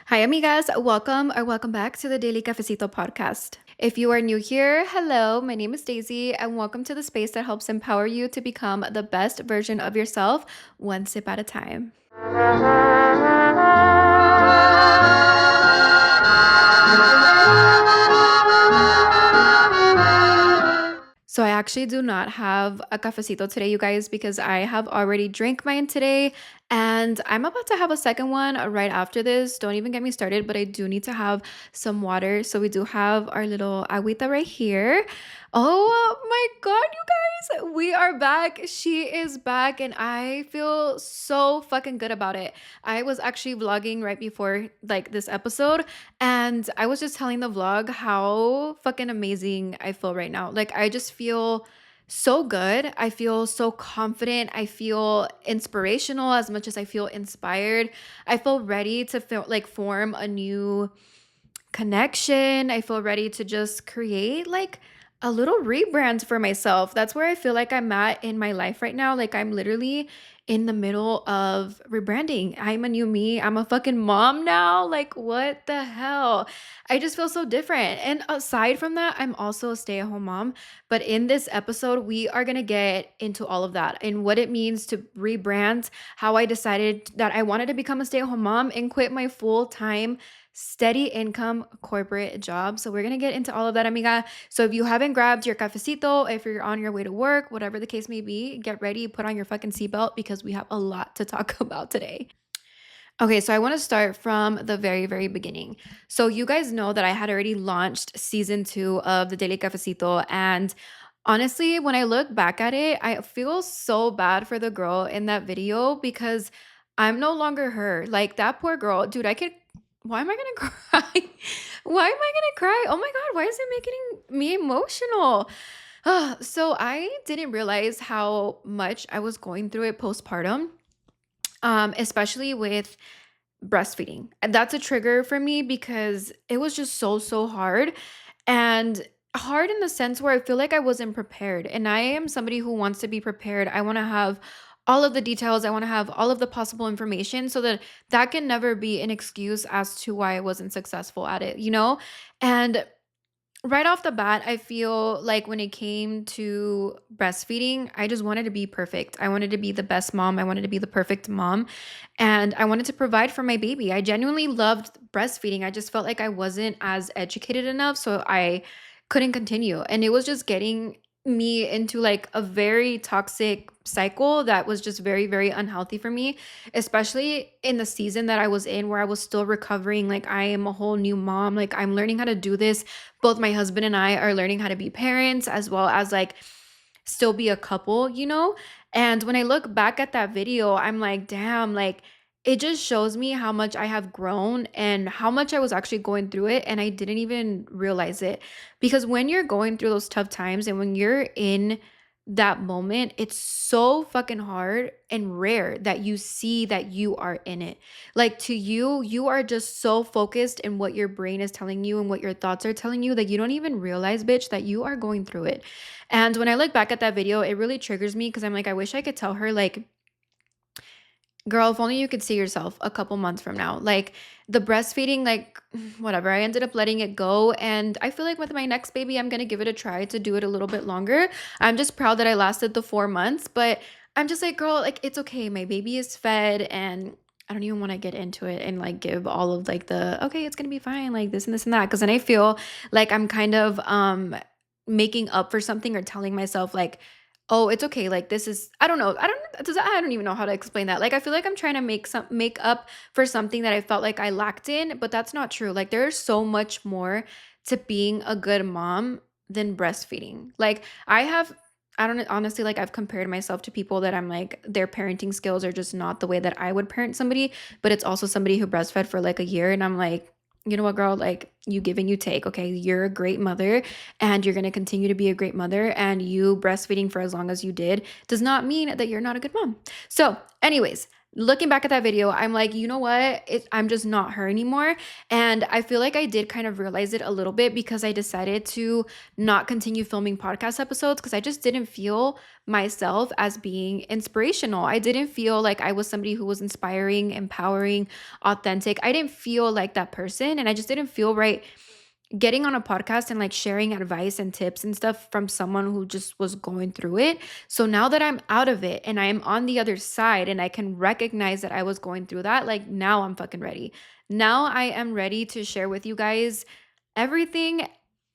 Hi, amigas. Welcome back to the Daily Cafecito podcast. If you are new here, hello, my name is Daisy, and welcome to the space that helps empower you to become the best version of yourself, one sip at a time. So I actually do not have a cafecito today, you guys, because I have already drank mine today and I'm about to have a second one right after this. Don't even get me started, but I do need to have some water. So we do have our little agüita right here. Oh my God, you guys, we are back. She is back and I feel so fucking good about it. I was actually vlogging right before like this episode and I was just telling the vlog how fucking amazing I feel right now. Like, I just feel so good. I feel so confident. I feel inspirational as much as I feel inspired. I feel ready to feel like form a new connection. I feel ready to just create like a little rebrand for myself. That's where I feel like I'm at in my life right now. Like I'm literally in the middle of rebranding. I'm a new me. I'm a fucking mom now. Like what the hell? I just feel so different. And aside from that, I'm also a stay-at-home mom. But in this episode, we are going to get into all of that and what it means to rebrand, how I decided that I wanted to become a stay-at-home mom and quit my full-time steady income corporate job. So we're going to get into all of that, amiga. So if you haven't grabbed your cafecito, if you're on your way to work, whatever the case may be, get ready, put on your fucking seatbelt because we have a lot to talk about today. Okay, so I want to start from the very, very beginning. So you guys know that I had already launched season 2 of the Daily Cafecito, and honestly, when I look back at it, I feel so bad for the girl in that video because I'm no longer her. Like that poor girl, dude, I could why am I gonna cry? Why am I gonna cry? Oh my God, why is it making me emotional? So I didn't realize how much I was going through it postpartum, especially with breastfeeding. And that's a trigger for me because it was just so hard. And hard in the sense where I feel like I wasn't prepared. And I am somebody who wants to be prepared. I want to have all of the details. I want to have all of the possible information so that that can never be an excuse as to why I wasn't successful at it, you know? And right off the bat, I feel like when it came to breastfeeding, I just wanted to be perfect. I wanted to be the best mom. I wanted to be the perfect mom. And I wanted to provide for my baby. I genuinely loved breastfeeding. I just felt like I wasn't as educated enough. So I couldn't continue. And it was just getting me into like a very toxic cycle that was just very unhealthy for me, especially in the season that I was in where I was still recovering. Like I am a whole new mom. Like I'm learning how to do this. Both my husband and I are learning how to be parents as well as like still be a couple, you know? And when I look back at that video, I'm like, damn, like it just shows me how much I have grown and how much I was actually going through it. And I didn't even realize it. Because when you're going through those tough times and when you're in that moment, it's so fucking hard and rare that you see that you are in it. Like to you, you are just so focused in what your brain is telling you and what your thoughts are telling you that you don't even realize, bitch, that you are going through it. And when I look back at that video, it really triggers me because I'm like, I wish I could tell her, like, girl, if only you could see yourself a couple months from now. Like the breastfeeding, like whatever. I ended up letting it go. And I feel like with my next baby, I'm going to give it a try to do it a little bit longer. I'm just proud that I lasted the 4 months, but I'm just like, girl, like it's okay. My baby is fed and I don't even want to get into it and like give all of like the, okay, it's going to be fine, like this and that. Cause then I feel like I'm kind of, making up for something or telling myself like, oh, it's okay. Like this is I don't even know how to explain that. Like I feel like I'm trying to make up for something that I felt like I lacked in, but that's not true. Like there's so much more to being a good mom than breastfeeding. Like I don't honestly, like I've compared myself to people that I'm like their parenting skills are just not the way that I would parent somebody, but it's also somebody who breastfed for like a year and I'm like, you know what, girl, like you give and you take. Okay, you're a great mother and you're going to continue to be a great mother, and you breastfeeding for as long as you did does not mean that you're not a good mom. So anyways, looking back at that video, I'm like, you know what? I'm just not her anymore. And I feel like I did kind of realize it a little bit because I decided to not continue filming podcast episodes because I just didn't feel myself as being inspirational. I didn't feel like I was somebody who was inspiring, empowering, authentic. I didn't feel like that person. And I just didn't feel right getting on a podcast and like sharing advice and tips and stuff from someone who just was going through it. So now that I'm out of it and I am on the other side and I can recognize that I was going through that, like now I'm fucking ready. Now I am ready to share with you guys everything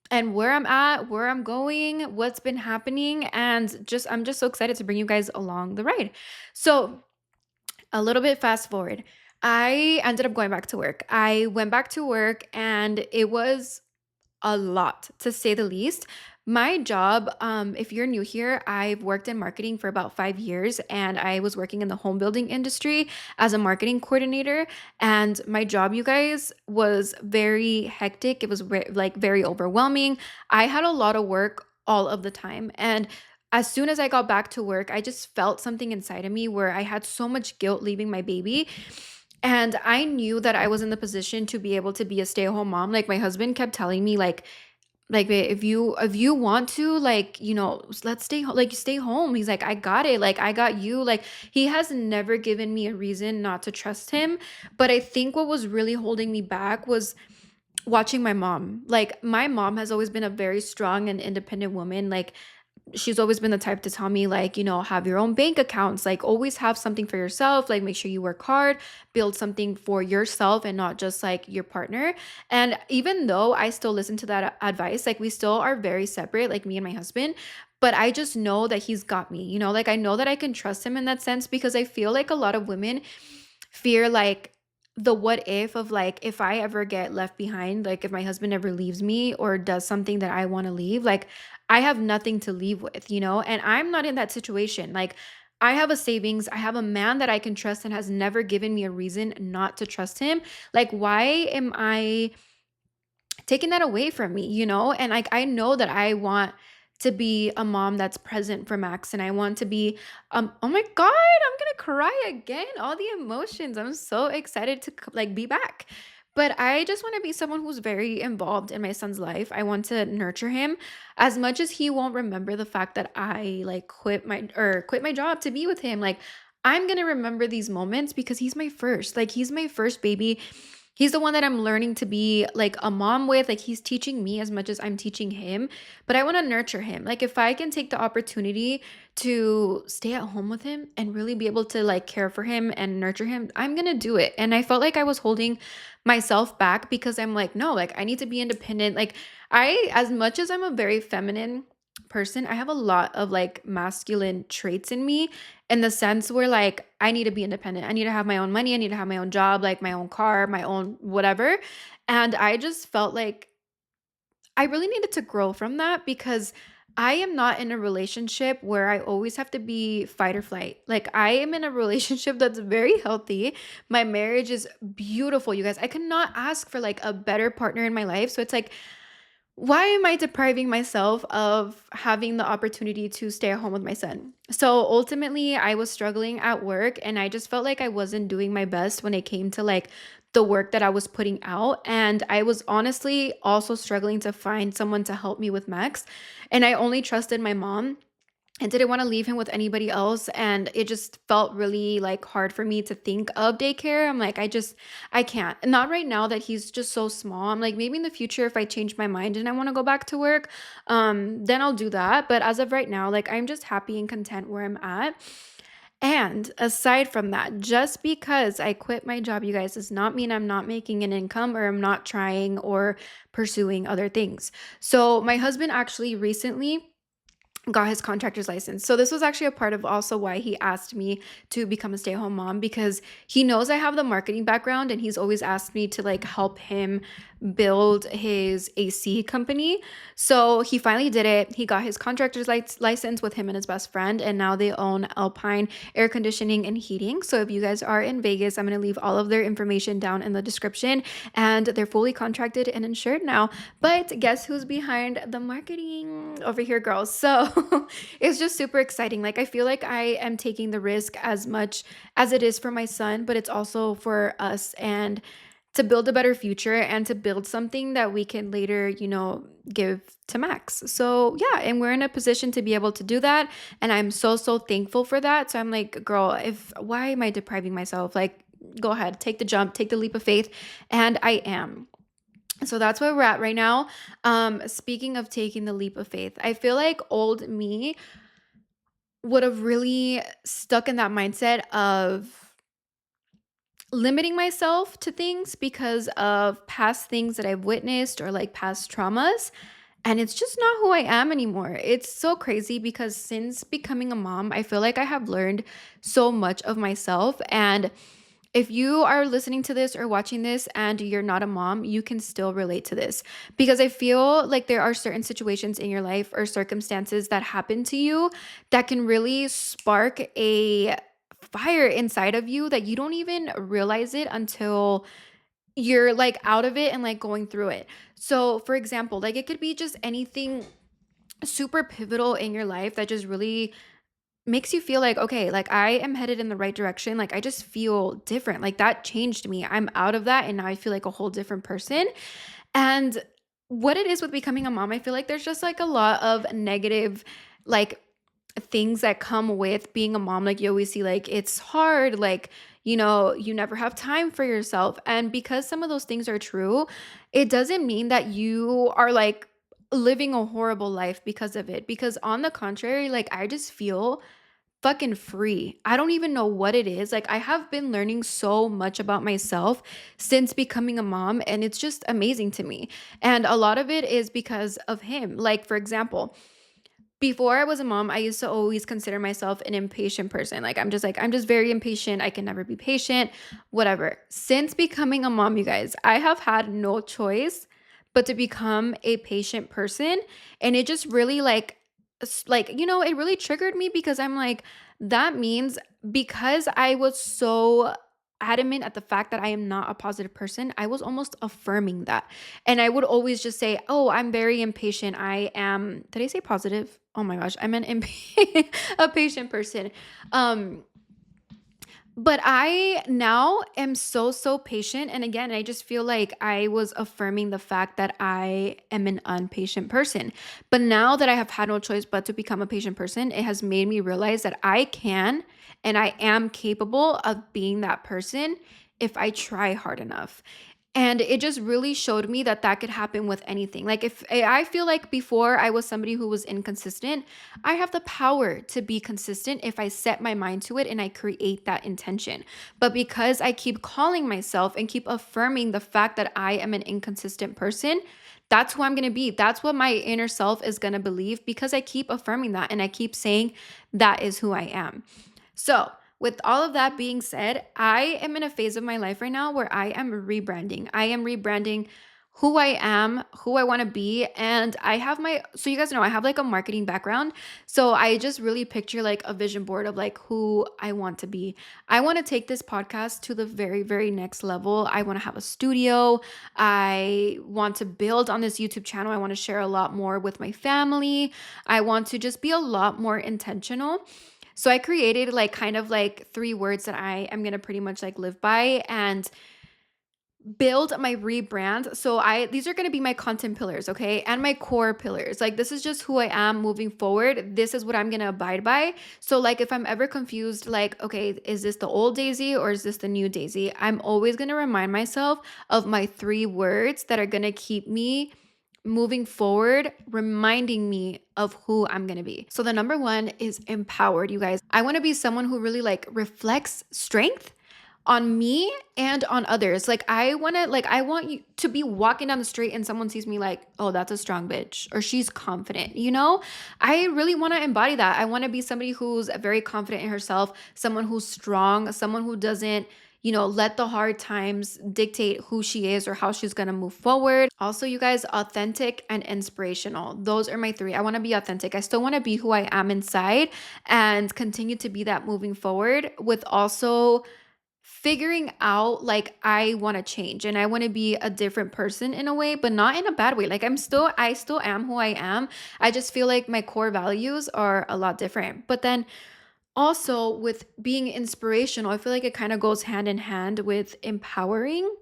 and where I'm at, where I'm going, what's been happening, and just I'm just so excited to bring you guys along the ride. So, a little bit fast forward. I ended up going back to work. I went back to work and it was a lot, to say the least. My job, if you're new here, I've worked in marketing for about 5 years and I was working in the home building industry as a marketing coordinator. And my job, you guys, was very hectic. It was like very overwhelming. I had a lot of work all of the time. And as soon as I got back to work, I just felt something inside of me where I had so much guilt leaving my baby. And I knew that I was in the position to be able to be a stay-at-home mom. Like my husband kept telling me like "Babe, if you want to like, let's like stay home." He's like, "I got it. Like I got you." Like he has never given me a reason not to trust him. But I think what was really holding me back was watching my mom. Like my mom has always been a very strong and independent woman. Like she's always been the type to tell me like, have your own bank accounts, like always have something for yourself, like make sure you work hard, build something for yourself and not just like your partner. And even though I still listen to that advice, like we still are very separate, like me and my husband, but I just know that he's got me, like I know that I can trust him in that sense because I feel like a lot of women fear like the what if of like if I ever get left behind, like if my husband ever leaves me or does something that I want to leave, like I have nothing to leave with, and I'm not in that situation. Like I have a savings, I have a man that I can trust and has never given me a reason not to trust him. Like why am I taking that away from me, And like I know that I want to be a mom that's present for Max and I want to be oh my god, I'm going to cry again. All the emotions. I'm so excited to like be back. But I just want to be someone who's very involved in my son's life. I want to nurture him as much as he won't remember the fact that I like quit my job to be with him. Like I'm going to remember these moments because he's my first. Like he's my first baby. He's the one that I'm learning to be like a mom with. Like he's teaching me as much as I'm teaching him, but I want to nurture him. Like if I can take the opportunity to stay at home with him and really be able to like care for him and nurture him, I'm going to do it. And I felt like I was holding myself back because I'm like, no, like I need to be independent. Like as much as I'm a very feminine person, I have a lot of like masculine traits in me in the sense where like I need to be independent. I need to have my own money. I need to have my own job, like my own car, my own whatever. And I just felt like I really needed to grow from that because I am not in a relationship where I always have to be fight or flight. Like I am in a relationship that's very healthy. My marriage is beautiful, you guys. I cannot ask for like a better partner in my life. So it's like why am I depriving myself of having the opportunity to stay at home with my son? So ultimately, I was struggling at work and I just felt like I wasn't doing my best when it came to like the work that I was putting out. And I was honestly also struggling to find someone to help me with Max. And I only trusted my mom and didn't want to leave him with anybody else, and it just felt really like hard for me to think of daycare. I'm like I can't, not right now that he's just so small. I'm like maybe in the future if I change my mind and I want to go back to work, then I'll do that. But as of right now, like I'm just happy and content where I'm at. And aside from that, just because I quit my job, you guys, does not mean I'm not making an income or I'm not trying or pursuing other things. So my husband actually recently got his contractor's license. So this was actually a part of also why he asked me to become a stay-at-home mom because he knows I have the marketing background and he's always asked me to like help him build his AC company. So he finally did it. He got his contractor's license with him and his best friend and now they own Alpine Air Conditioning and Heating. So if you guys are in Vegas, I'm going to leave all of their information down in the description and they're fully contracted and insured now. But guess who's behind the marketing over here, girls? So it's just super exciting. Like I feel like I am taking the risk as much as it is for my son, but it's also for us and to build a better future and to build something that we can later, give to Max. So, yeah, and we're in a position to be able to do that, and I'm so so thankful for that. So I'm like, girl, if why am I depriving myself? Like, go ahead, take the jump, take the leap of faith, and I am. So that's where we're at right now. Speaking of taking the leap of faith, I feel like old me would have really stuck in that mindset of limiting myself to things because of past things that I've witnessed or like past traumas. And it's just not who I am anymore. It's so crazy because since becoming a mom, I feel like I have learned so much of myself. And if you are listening to this or watching this and you're not a mom, you can still relate to this because I feel like there are certain situations in your life or circumstances that happen to you that can really spark a fire inside of you that you don't even realize it until you're like out of it and like going through it. So, for example, like it could be just anything super pivotal in your life that just really makes you feel like, okay, like I am headed in the right direction. Like I just feel different. Like that changed me. I'm out of that and now I feel like a whole different person. And what it is with becoming a mom, I feel like there's just like a lot of negative, like things that come with being a mom. Like you always see, like it's hard, like, you never have time for yourself. And because some of those things are true, it doesn't mean that you are like living a horrible life because of it. Because on the contrary, like I just feel fucking free. I don't even know what it is. Like I have been learning so much about myself since becoming a mom and it's just amazing to me. And a lot of it is because of him. Like for example, before I was a mom, I used to always consider myself an impatient person. Like I'm just very impatient. I can never be patient, whatever. Since becoming a mom, you guys, I have had no choice but to become a patient person. And it just really like it really triggered me because I'm like, that means because I was so adamant at the fact that I am not a positive person, I was almost affirming that. And I would always just say, "Oh, I'm very impatient. I am." Did I say positive? Oh my gosh, I meant a patient person. Um, but I now am so, so patient. And again, I just feel like I was affirming the fact that I am an unpatient person. But now that I have had no choice but to become a patient person, it has made me realize that I can and I am capable of being that person if I try hard enough. And it just really showed me that that could happen with anything. Like, if I feel like before I was somebody who was inconsistent, I have the power to be consistent if I set my mind to it and I create that intention. But because I keep calling myself and keep affirming the fact that I am an inconsistent person, that's who I'm going to be. That's what my inner self is going to believe because I keep affirming that and I keep saying that is who I am. So, with all of that being said, I am in a phase of my life right now where I am rebranding. I am rebranding who I am, who I want to be. And I have so you guys know, I have like a marketing background. So I just really picture like a vision board of like who I want to be. I want to take this podcast to the very, very next level. I want to have a studio. I want to build on this YouTube channel. I want to share a lot more with my family. I want to just be a lot more intentional. So I created like kind of like three words that I am going to pretty much like live by and build my rebrand. So these are going to be my content pillars, okay? And my core pillars. Like this is just who I am moving forward. This is what I'm going to abide by. So like if I'm ever confused like, okay, is this the old Daisy or is this the new Daisy? I'm always going to remind myself of my three words that are going to keep me moving forward, reminding me of who I'm going to be. So the number one is empowered, you guys. I want to be someone who really like reflects strength on me and on others. I want you to be walking down the street and someone sees me like, "Oh, that's a strong bitch," or "She's confident." I really want to embody that. I want to be somebody who's very confident in herself, someone who's strong, someone who doesn't let the hard times dictate who she is or how she's going to move forward. Also, you guys, authentic and inspirational. Those are my three. I want to be authentic. I still want to be who I am inside and continue to be that moving forward with also figuring out like I want to change and I want to be a different person in a way, but not in a bad way. Like I still am who I am. I just feel like my core values are a lot different. But then also with being inspirational, I feel like it kind of goes hand in hand with empowering.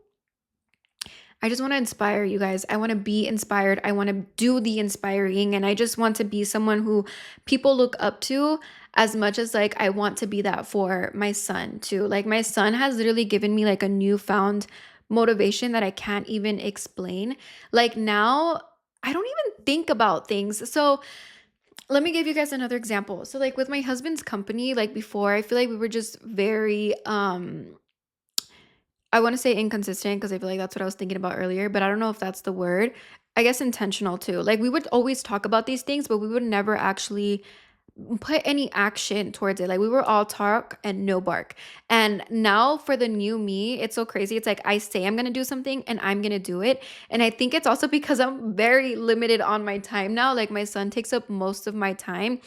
I just want to inspire you guys. I want to be inspired. I want to do the inspiring. And I just want to be someone who people look up to as much as like I want to be that for my son too. Like my son has literally given me like a newfound motivation that I can't even explain. Like now, I don't even think about things. So let me give you guys another example. So like with my husband's company, like before, I feel like we were just very I wanna say inconsistent because I feel like that's what I was thinking about earlier, but I don't know if that's the word. I guess intentional too. Like, we would always talk about these things, but we would never actually put any action towards it. Like, we were all talk and no bark. And now for the new me, it's so crazy. It's like I say I'm gonna do something and I'm gonna do it. And I think it's also because I'm very limited on my time now. Like, my son takes up most of my time.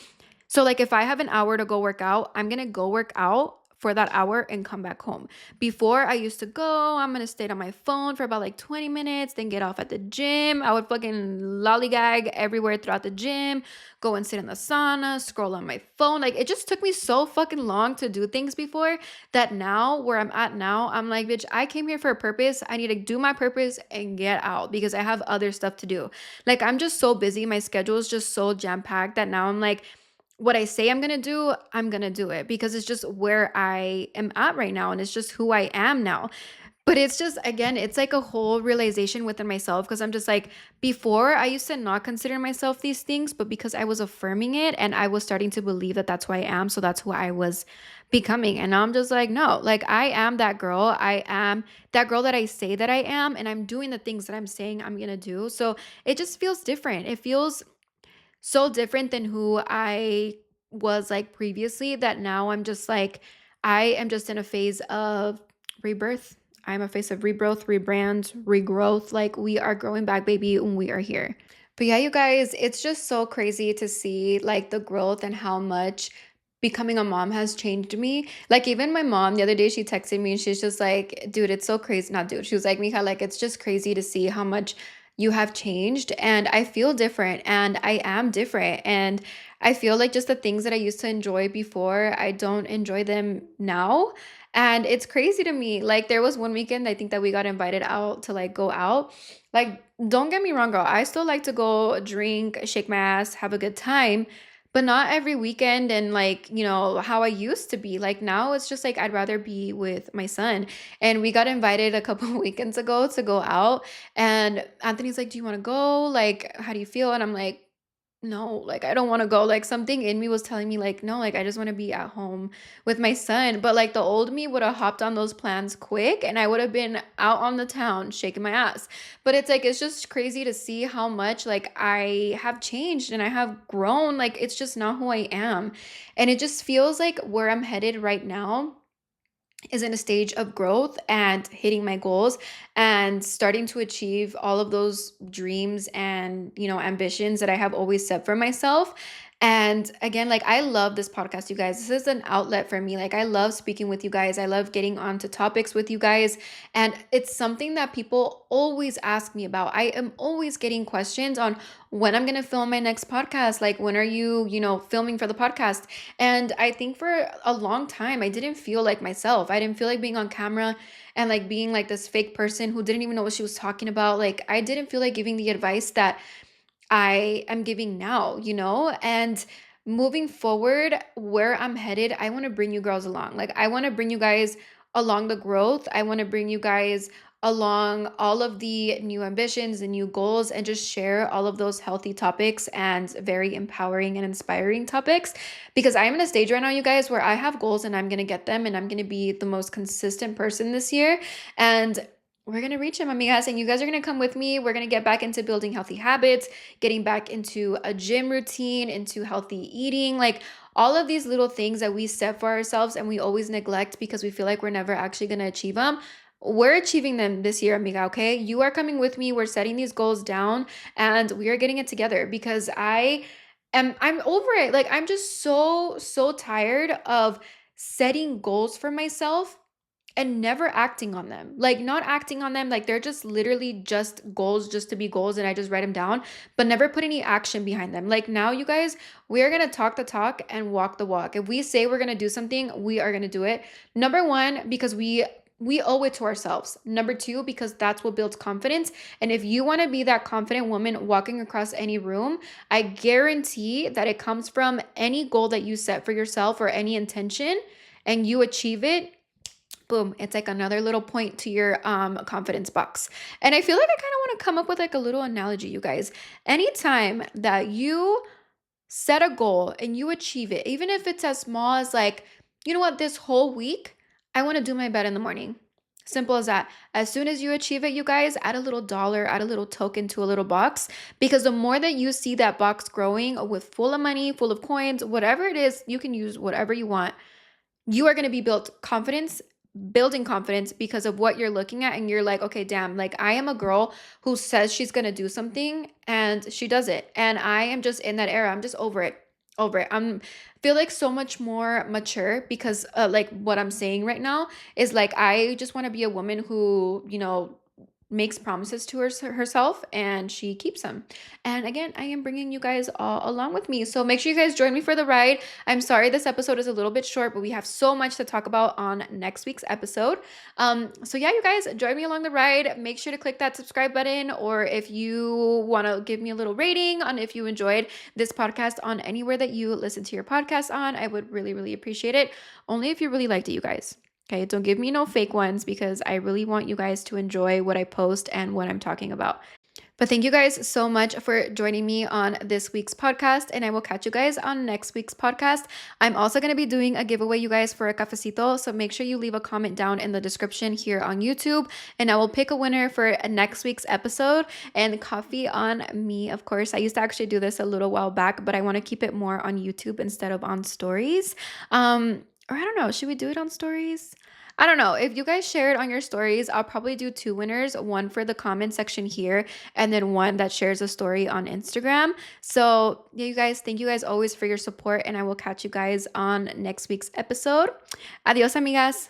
So like if I have an hour to go work out, I'm going to go work out for that hour and come back home. Before I used to go, I'm going to stay on my phone for about like 20 minutes, then get off at the gym. I would fucking lollygag everywhere throughout the gym, go and sit in the sauna, scroll on my phone. Like it just took me so fucking long to do things before that now where I'm at now, I'm like, bitch, I came here for a purpose. I need to do my purpose and get out because I have other stuff to do. Like I'm just so busy. My schedule is just so jam packed that now I'm like, what I say I'm gonna do it because it's just where I am at right now and it's just who I am now. But it's just, again, it's like a whole realization within myself because I'm just like, before I used to not consider myself these things, but because I was affirming it and I was starting to believe that that's who I am. So that's who I was becoming. And now I'm just like, no, like I am that girl. I am that girl that I say that I am. And I'm doing the things that I'm saying I'm gonna do. So it just feels different. It feels so different than who I was like previously that now I'm just like I am just in a phase of rebirth. I'm a phase of rebirth, rebrand, regrowth. Like we are growing back, baby, and we are here. But yeah, you guys, it's just so crazy to see like the growth and how much becoming a mom has changed me. Like even my mom the other day, she texted me and she's just like, dude, it's so crazy. Not dude. She was like, Mika, like it's just crazy to see how much you have changed. And I feel different and I am different. And I feel like just the things that I used to enjoy before, I don't enjoy them now. And it's crazy to me. Like there was one weekend I think that we got invited out to like go out. Like don't get me wrong, girl. I still like to go drink, shake my ass, have a good time, but not every weekend and like, how I used to be. Like now it's just like I'd rather be with my son. And we got invited a couple of weekends ago to go out. And Anthony's like, "Do you want to go? Like, how do you feel?" And I'm like, no, like I don't want to go. Like something in me was telling me like no, like I just want to be at home with my son. But like the old me would have hopped on those plans quick and I would have been out on the town shaking my ass. But it's like it's just crazy to see how much like I have changed and I have grown. Like it's just not who I am. And it just feels like where I'm headed right now is in a stage of growth and hitting my goals and starting to achieve all of those dreams and ambitions that I have always set for myself. And again, like I love this podcast, you guys. This is an outlet for me. Like I love speaking with you guys. I love getting onto topics with you guys. And it's something that people always ask me about. I am always getting questions on when I'm going to film my next podcast. Like when are you, filming for the podcast? And I think for a long time, I didn't feel like myself. I didn't feel like being on camera and like being like this fake person who didn't even know what she was talking about. Like, I didn't feel like giving the advice that I am giving now, And moving forward, where I'm headed, I want to bring you girls along. Like, I want to bring you guys along the growth. I want to bring you guys along all of the new ambitions and new goals and just share all of those healthy topics and very empowering and inspiring topics because I'm in a stage right now, you guys, where I have goals and I'm going to get them and I'm going to be the most consistent person this year. And we're going to reach them, amigas, and you guys are going to come with me. We're going to get back into building healthy habits, getting back into a gym routine, into healthy eating, like all of these little things that we set for ourselves and we always neglect because we feel like we're never actually going to achieve them. We're achieving them this year, amiga, okay? You are coming with me. We're setting these goals down and we are getting it together because I'm over it. Like I'm just so tired of setting goals for myself and never acting on them. Like not acting on them, like they're just literally just goals just to be goals and I just write them down, but never put any action behind them. Like now you guys, we are going to talk the talk and walk the walk. If we say we're going to do something, we are going to do it. Number 1 because we owe it to ourselves. Number 2 because that's what builds confidence. And if you want to be that confident woman walking across any room, I guarantee that it comes from any goal that you set for yourself or any intention and you achieve it. Boom, it's like another little point to your confidence box. And I feel like I kind of want to come up with like a little analogy, you guys. Anytime that you set a goal and you achieve it, even if it's as small as like, you know what, this whole week I want to do my bed in the morning. Simple as that. As soon as you achieve it, you guys, add a little dollar, add a little token to a little box, because the more that you see that box growing with full of money, full of coins, whatever it is, you can use whatever you want, you are going to be building confidence because of what you're looking at. And you're like, okay, damn, like I am a girl who says she's going to do something and she does it. And I am just in that era. I'm just over it. Feel like so much more mature because like what I'm saying right now is like, I just want to be a woman who, makes promises to herself and she keeps them. And again, I am bringing you guys all along with me. So make sure you guys join me for the ride. I'm sorry this episode is a little bit short, but we have so much to talk about on next week's episode. So yeah, you guys join me along the ride. Make sure to click that subscribe button, or if you want to give me a little rating on if you enjoyed this podcast on anywhere that you listen to your podcast on, I would really, really appreciate it. Only if you really liked it, you guys. Okay, don't give me no fake ones because I really want you guys to enjoy what I post and what I'm talking about. But thank you guys so much for joining me on this week's podcast, and I will catch you guys on next week's podcast. I'm also going to be doing a giveaway, you guys, for a cafecito, so make sure you leave a comment down in the description here on YouTube, and I will pick a winner for next week's episode. And coffee on me, of course. I used to actually do this a little while back, but I want to keep it more on YouTube instead of on stories. Or I don't know, should we do it on stories? I don't know. If you guys share it on your stories, I'll probably do 2 winners, one for the comment section here, and then one that shares a story on Instagram. So, yeah, you guys, thank you guys always for your support, and I will catch you guys on next week's episode. Adios, amigas.